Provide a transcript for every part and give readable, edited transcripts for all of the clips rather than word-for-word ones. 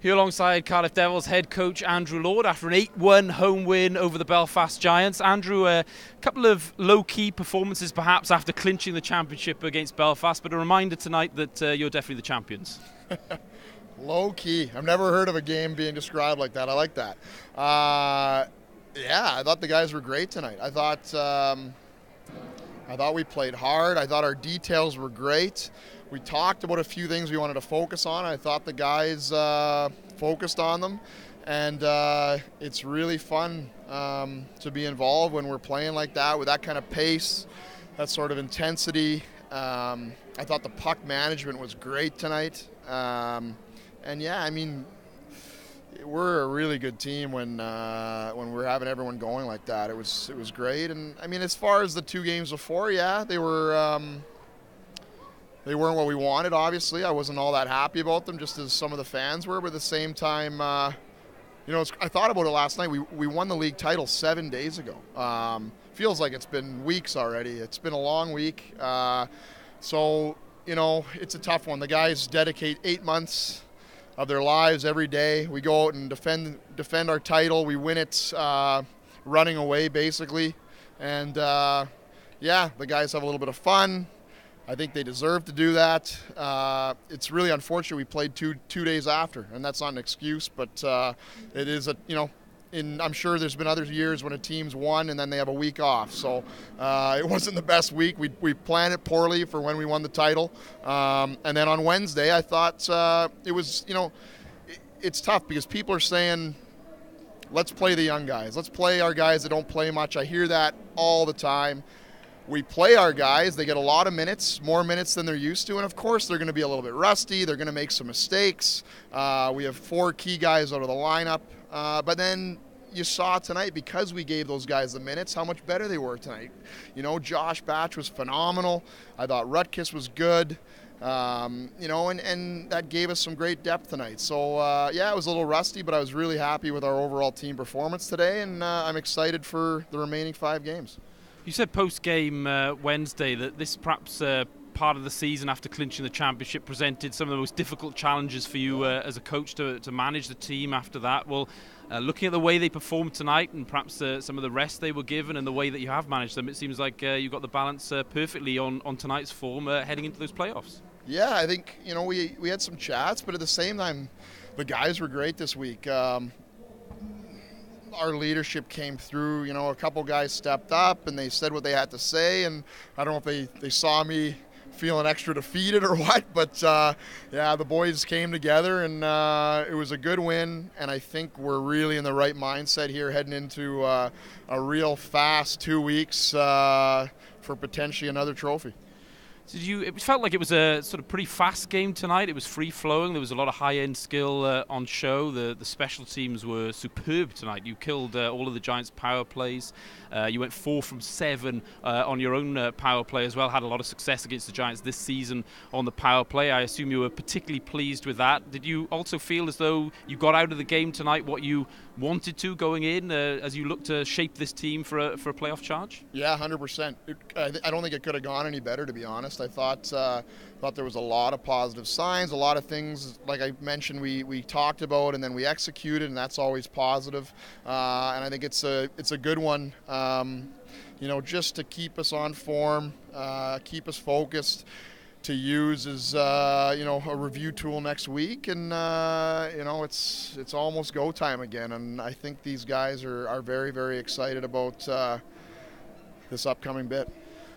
Here alongside Cardiff Devils head coach Andrew Lord after an 8-1 home win over the Belfast Giants. Andrew, a couple of low-key performances perhaps after clinching the championship against Belfast, but a reminder tonight that you're definitely the champions. Low-key. I've never heard of a game being described like that. I like that. Yeah, I thought the guys were great tonight. I thought we played hard. I thought our details were great. We talked about a few things we wanted to focus on. I thought the guys focused on them. And it's really fun to be involved when we're playing like that, with that kind of pace, that sort of intensity. I thought the puck management was great tonight. And yeah, I mean, we're a really good team when we're having everyone going like that. It was great. And I mean, as far as the two games before, yeah, they weren't what we wanted. Obviously, I wasn't all that happy about them, just as some of the fans were. But at the same time, I thought about it last night. We won the league title 7 days ago. Feels like it's been weeks already. It's been a long week. So it's a tough one. The guys dedicate 8 months of their lives every day. We go out and defend our title. We win it running away, basically. And yeah, the guys have a little bit of fun. I think they deserve to do that. It's really unfortunate we played two days after, and that's not an excuse, but it is I'm sure there's been other years when a team's won and then they have a week off. So it wasn't the best week. We planned it poorly for when we won the title. And then on Wednesday, I thought it was, it's tough because people are saying, let's play the young guys. Let's play our guys that don't play much. I hear that all the time. We play our guys. They get a lot of minutes, more minutes than they're used to. And, of course, they're going to be a little bit rusty. They're going to make some mistakes. We have 4 key guys out of the lineup. But then you saw tonight, because we gave those guys the minutes, how much better they were tonight. Josh Batch was phenomenal. I thought Rutkiss was good. And that gave us some great depth tonight. So, yeah, it was a little rusty, but I was really happy with our overall team performance today. And I'm excited for the remaining 5 games. You said post-game Wednesday that this perhaps part of the season after clinching the championship presented some of the most difficult challenges for you as a coach to manage the team after that. Well, looking at the way they performed tonight and perhaps some of the rest they were given and the way that you have managed them, it seems like you got the balance perfectly on tonight's form heading into those playoffs. Yeah, I think we had some chats, but at the same time, the guys were great this week. Our leadership came through. A couple guys stepped up and they said what they had to say, and I don't know if they saw me feeling extra defeated or what, but yeah, the boys came together and it was a good win, and I think we're really in the right mindset here heading into a real fast 2 weeks for potentially another trophy. So it felt like it was a sort of pretty fast game tonight. It was free-flowing. There was a lot of high-end skill on show. The special teams were superb tonight. You killed all of the Giants' power plays. You went 4 from 7 on your own power play as well. Had a lot of success against the Giants this season on the power play. I assume you were particularly pleased with that. Did you also feel as though you got out of the game tonight what you wanted to going in as you look to shape this team for a playoff charge? Yeah, 100%. I don't think it could have gone any better, to be honest. I thought there was a lot of positive signs, a lot of things, like I mentioned, we talked about and then we executed, and that's always positive. And I think it's a good one, just to keep us on form, keep us focused, to use as a review tool next week, and it's almost go time again, and I think these guys are very, very excited about this upcoming bit.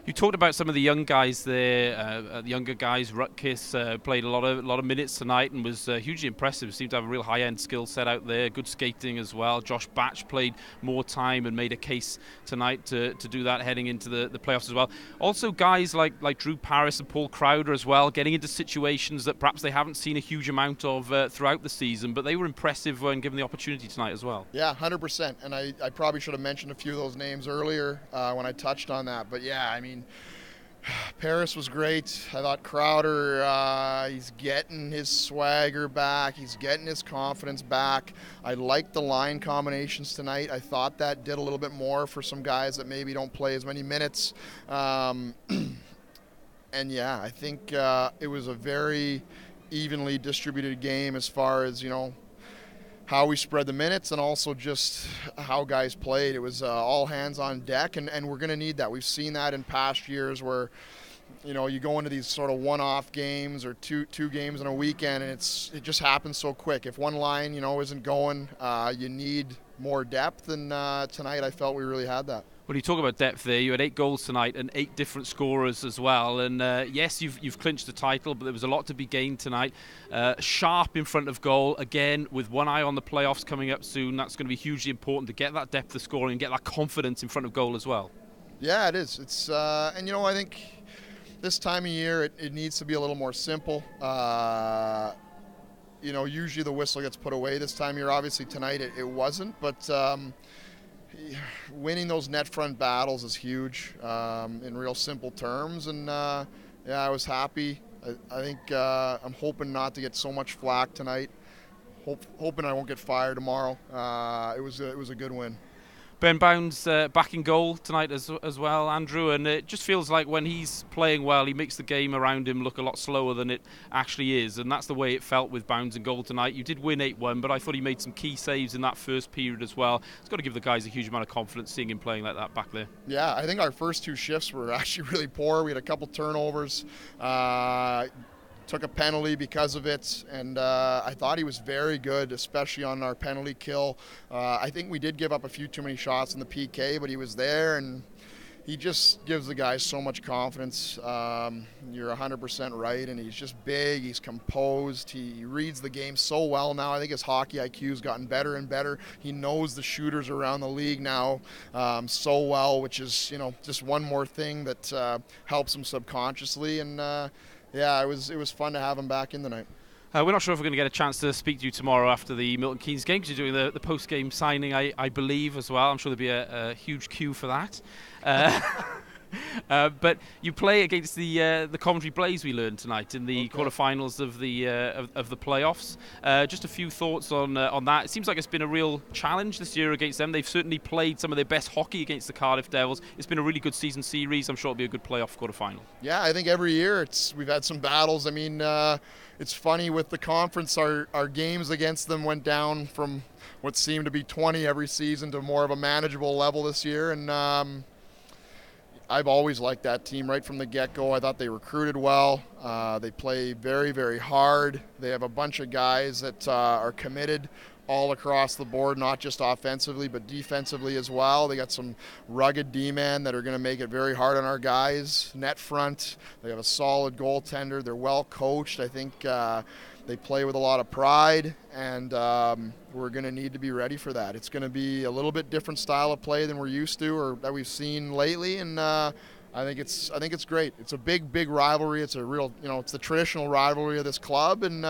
You talked about some of the young guys there, the younger guys. Rutkiss played a lot of minutes tonight and was hugely impressive. Seemed to have a real high-end skill set out there, good skating as well. Josh Batch played more time and made a case tonight to do that heading into the playoffs as well. Also guys like Drew Paris and Paul Crowder as well, getting into situations that perhaps they haven't seen a huge amount of throughout the season, but they were impressive when given the opportunity tonight as well. Yeah, 100%. And I probably should have mentioned a few of those names earlier when I touched on that. But yeah, I mean, Paris was great. I thought Crowder, he's getting his swagger back. He's getting his confidence back. I liked the line combinations tonight. I thought that did a little bit more for some guys that maybe don't play as many minutes. And yeah, I think it was a very evenly distributed game as far as, how we spread the minutes and also just how guys played. It was all hands on deck, and we're going to need that. We've seen that in past years where, you know, you go into these sort of one-off games or two games in a weekend, and it just happens so quick. If one line, you know, isn't going, you need more depth, and tonight I felt we really had that. When you talk about depth there, you had 8 goals tonight and 8 different scorers as well. And yes, you've clinched the title, but there was a lot to be gained tonight. Sharp in front of goal, again, with one eye on the playoffs coming up soon. That's going to be hugely important to get that depth of scoring and get that confidence in front of goal as well. Yeah, it is. It's and, you know, I think this time of year it needs to be a little more simple. You know, usually the whistle gets put away this time of year. Obviously tonight it wasn't, but winning those net front battles is huge in real simple terms, and yeah, I was happy. I think I'm hoping not to get so much flack tonight. Hoping I won't get fired tomorrow. It was a good win. Ben Bounds back in goal tonight as well, Andrew, and it just feels like when he's playing well, he makes the game around him look a lot slower than it actually is, and that's the way it felt with Bounds in goal tonight. You did win 8-1, but I thought he made some key saves in that first period as well. It's got to give the guys a huge amount of confidence seeing him playing like that back there. Yeah, I think our first 2 shifts were actually really poor. We had a couple turnovers. Took a penalty because of it, and I thought he was very good, especially on our penalty kill. I think we did give up a few too many shots in the PK, but he was there, and he just gives the guys so much confidence. You're 100% right, and he's just big, he's composed, he reads the game so well now. I think his hockey IQ's gotten better and better. He knows the shooters around the league now so well, which is, you know, just one more thing that helps him subconsciously, and yeah, it was fun to have him back in tonight. We're not sure if we're going to get a chance to speak to you tomorrow after the Milton Keynes game, because you're doing the post-game signing, I believe, as well. I'm sure there'll be a huge queue for that. But you play against the Coventry Blaze, we learned tonight, in the quarterfinals of the playoffs. Just a few thoughts on that. It seems like it's been a real challenge this year against them. They've certainly played some of their best hockey against the Cardiff Devils. It's been a really good season series. I'm sure it'll be a good playoff quarterfinal. Yeah, I think every year we've had some battles. I mean, it's funny with the conference, our games against them went down from what seemed to be 20 every season to more of a manageable level this year, and I've always liked that team right from the get-go. I thought they recruited well. They play very, very hard. They have a bunch of guys that are committed all across the board, not just offensively, but defensively as well. They got some rugged D-men that are going to make it very hard on our guys. Net front, they have a solid goaltender. They're well coached. I think they play with a lot of pride, and we're going to need to be ready for that. It's going to be a little bit different style of play than we're used to or that we've seen lately, and I think it's great. It's a big rivalry. It's a real, you know, it's the traditional rivalry of this club, and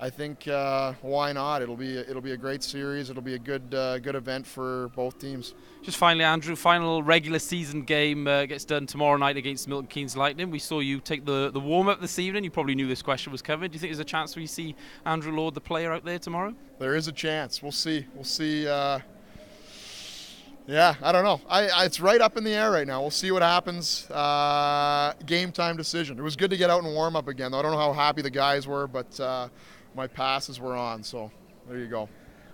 I think why not? It'll be a great series. It'll be a good event for both teams. Just finally, Andrew, final regular season game gets done tomorrow night against Milton Keynes Lightning. We saw you take the warm-up this evening. You probably knew this question was covered. Do you think there's a chance we see Andrew Lord, the player, out there tomorrow? There is a chance. We'll see. Yeah, I don't know. It's right up in the air right now. We'll see what happens. Game time decision. It was good to get out and warm up again, though. I don't know how happy the guys were, but my passes were on, so there you go.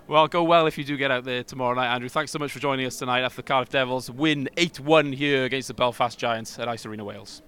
Well, go well if you do get out there tomorrow night, Andrew. Thanks so much for joining us tonight after the Cardiff Devils win 8-1 here against the Belfast Giants at Ice Arena, Wales.